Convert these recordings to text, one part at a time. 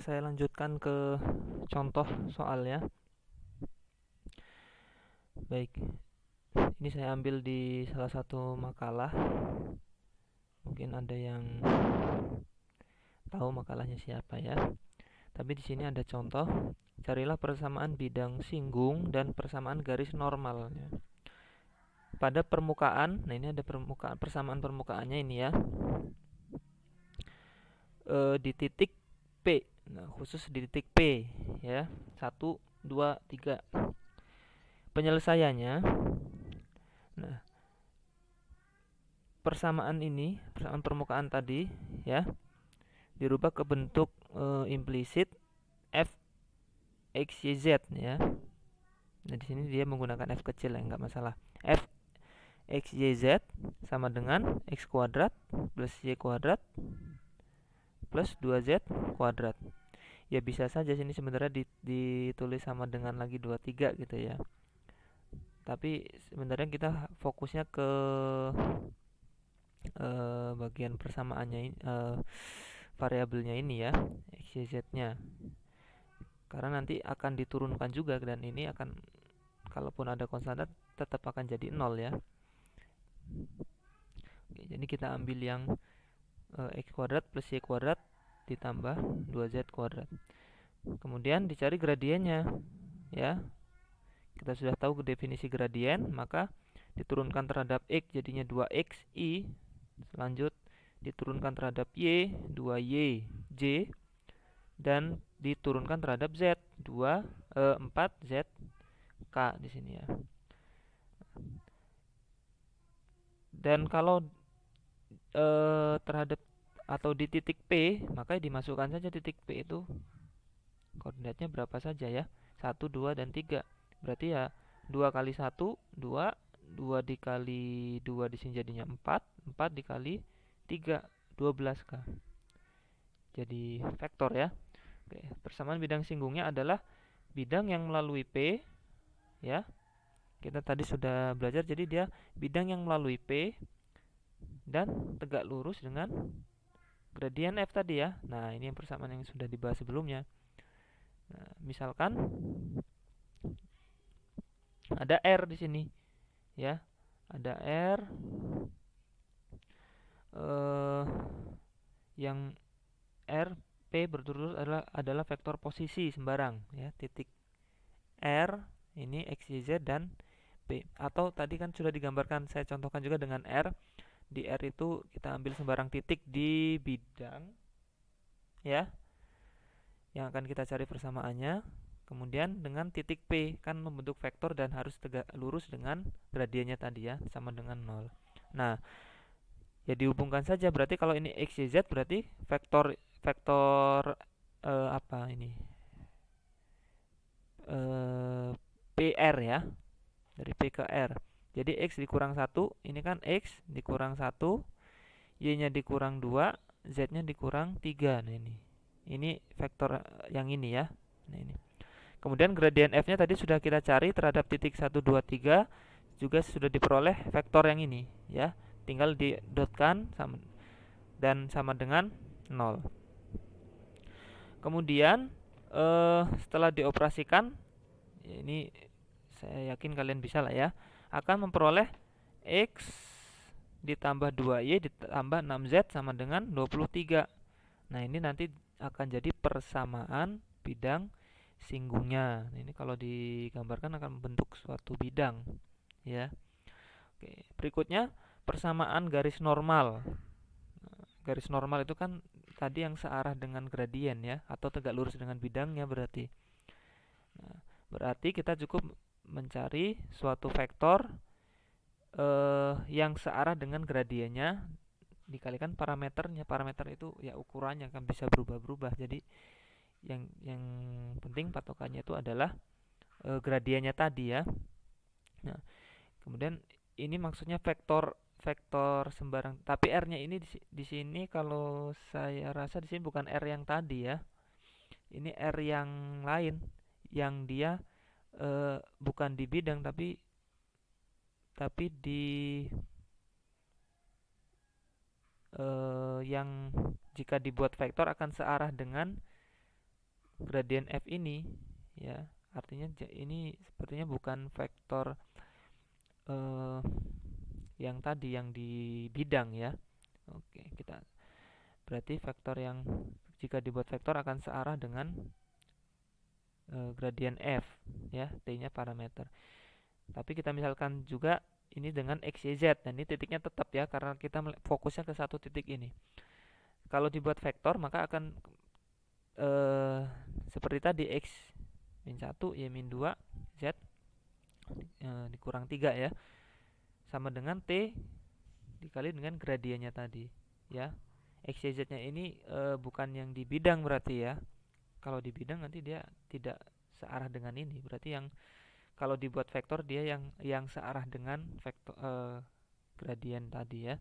Saya lanjutkan ke contoh soalnya. Baik, ini saya ambil di salah satu makalah. Mungkin ada yang tahu makalahnya siapa ya. Tapi di sini ada contoh. Carilah persamaan bidang singgung dan persamaan garis normalnya. Pada permukaan, nah ini ada persamaan permukaannya ini ya. Di titik P. Nah, khusus di titik P ya. 1, 2, 3. Penyelesaiannya, nah, persamaan permukaan tadi ya, dirubah ke bentuk implisit f x y z ya. Nah, di sini dia menggunakan f kecil ya, nggak masalah. F x y z sama dengan x kuadrat plus y kuadrat plus 2z kuadrat. Ya bisa saja sini sebenarnya ditulis sama dengan lagi 23 gitu ya. Tapi sebenarnya kita fokusnya ke bagian persamaannya ini, variabelnya ini ya, x y z-nya. Karena nanti akan diturunkan juga dan ini akan, kalaupun ada konstanta tetap akan jadi 0 ya. Oke, jadi kita ambil yang x kuadrat plus y kuadrat ditambah 2z kuadrat. Kemudian dicari gradiennya ya. Kita sudah tahu definisi gradien, maka diturunkan terhadap x jadinya 2x i. Lanjut diturunkan terhadap y 2y j, dan diturunkan terhadap z 4 z k di sini ya. Dan kalau terhadap atau di titik P, maka dimasukkan saja titik P itu koordinatnya berapa saja ya, 1, 2, dan 3. Berarti ya 2 kali 1, 2, 2 dikali 2 di sini jadinya 4, 4 dikali 3, 12K. Jadi vektor ya. Oke, persamaan bidang singgungnya adalah bidang yang melalui P ya. Kita tadi sudah belajar, jadi dia bidang yang melalui P dan tegak lurus dengan gradien F tadi ya. Nah, ini yang persamaan yang sudah dibahas sebelumnya. Nah, misalkan ada R di sini ya. Ada R eh yang R P berturut adalah vektor posisi sembarang ya. Titik R ini X Y Z dan P, atau tadi kan sudah digambarkan, saya contohkan juga dengan R. Di R itu kita ambil sembarang titik di bidang ya, yang akan kita cari persamaannya. Kemudian dengan titik P kan membentuk vektor dan harus tegak lurus dengan gradiennya tadi ya, sama dengan 0. Nah, ya dihubungkan saja, berarti kalau ini X Y Z berarti vektor vektor apa ini? PR ya, dari P ke R. Jadi X dikurang 1, ini kan X dikurang 1, Y-nya dikurang 2, Z-nya dikurang 3. Nah ini vektor yang ini ya. Nah ini. Kemudian gradien F-nya tadi sudah kita cari terhadap titik 1, 2, 3, juga sudah diperoleh vektor yang ini ya. Tinggal didotkan dan sama dengan 0. Kemudian setelah dioperasikan, ini saya yakin kalian bisa lah ya, akan memperoleh X ditambah 2Y ditambah 6Z sama dengan 23. Nah ini nanti akan jadi persamaan bidang singgungnya. Nah, ini kalau digambarkan akan membentuk suatu bidang ya. Oke, berikutnya persamaan garis normal. Garis normal itu kan tadi yang searah dengan gradien ya, atau tegak lurus dengan bidangnya berarti. Nah, berarti kita cukup mencari suatu vektor yang searah dengan gradiennya dikalikan parameternya. Parameter itu ya ukurannya kan bisa berubah-berubah. Jadi yang penting patokannya itu adalah gradiennya tadi ya. Nah, kemudian ini maksudnya vektor vektor sembarang. Tapi R-nya ini di sini kalau saya rasa di sini bukan R yang tadi ya. Ini R yang lain, yang dia bukan di bidang tapi di yang jika dibuat vektor akan searah dengan gradien f ini ya, artinya ini sepertinya bukan vektor yang tadi yang di bidang ya. Oke, kita berarti vektor yang jika dibuat vektor akan searah dengan gradien f ya, t-nya parameter. Tapi kita misalkan juga ini dengan x, y, z. Dan ini titiknya tetap ya, karena kita fokusnya ke satu titik ini. Kalau dibuat vektor maka akan seperti tadi, x min 1, y min 2, z dikurang 3 ya, sama dengan t dikali dengan gradiennya tadi ya. X, Y, Z nya ini bukan yang di bidang berarti ya. Kalau di bidang nanti dia tidak searah dengan ini. Berarti yang kalau dibuat vektor dia yang searah dengan vektor gradien tadi ya.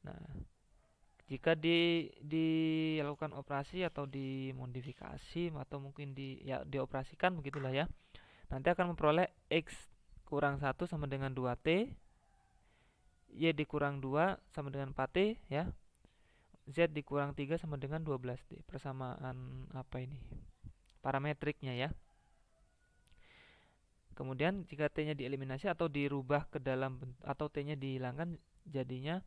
Nah, jika dilakukan operasi atau dimodifikasi atau mungkin dioperasikan begitulah ya, nanti akan memperoleh x kurang 1 sama dengan 2t, y dikurang 2 sama dengan 4t ya, z dikurang 3 sama dengan 12t. Persamaan apa ini? Parametriknya ya. Kemudian jika t-nya dieliminasi atau dirubah ke dalam, atau t-nya dihilangkan, jadinya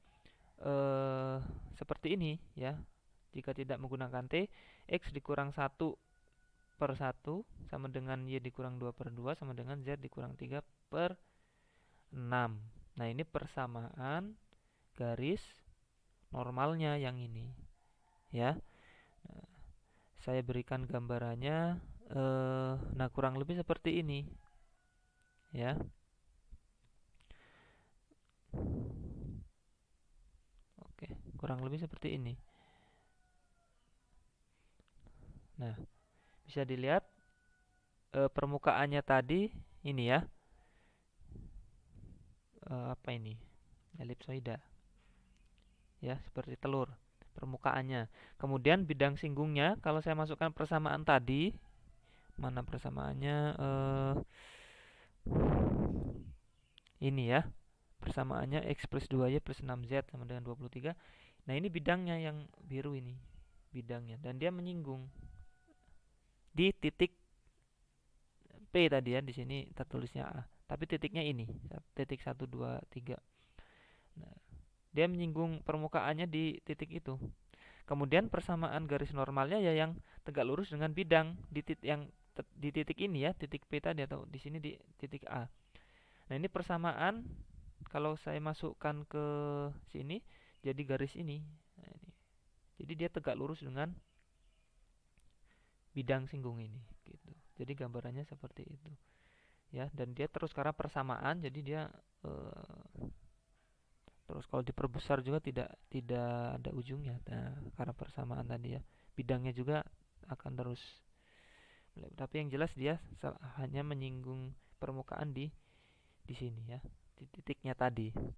seperti ini ya. Jika tidak menggunakan t, x dikurang 1 per 1 sama dengan y dikurang 2 per 2 sama dengan z dikurang 3 per 6. Nah, ini persamaan garis normalnya yang ini ya. Nah, saya berikan gambarannya. Nah, kurang lebih seperti ini ya. Oke, kurang lebih seperti ini. Nah, bisa dilihat permukaannya tadi ini ya. Apa ini? Elipsoida ya, seperti telur permukaannya. Kemudian bidang singgungnya, kalau saya masukkan persamaan tadi, mana persamaannya? Ini ya, persamaannya x plus 2y plus 6z sama dengan 23. Nah, ini bidangnya yang biru ini, bidangnya, dan dia menyinggung di titik P tadi ya, di sini tertulisnya A, tapi titiknya ini, titik 1, 2, 3. Nah, dia menyinggung permukaannya di titik itu. Kemudian persamaan garis normalnya ya yang tegak lurus dengan bidang di titik yang di titik ini ya, titik P tadi, atau di sini di titik A. Nah, ini persamaan kalau saya masukkan ke sini jadi garis ini. Nah, ini. Jadi dia tegak lurus dengan bidang singgung ini gitu. Jadi gambarannya seperti itu ya, dan dia terus karena persamaan, jadi dia terus kalau diperbesar juga tidak ada ujungnya. Nah, karena persamaan tadi ya, bidangnya juga akan terus. Tapi yang jelas dia hanya menyinggung permukaan di sini ya, di titiknya tadi.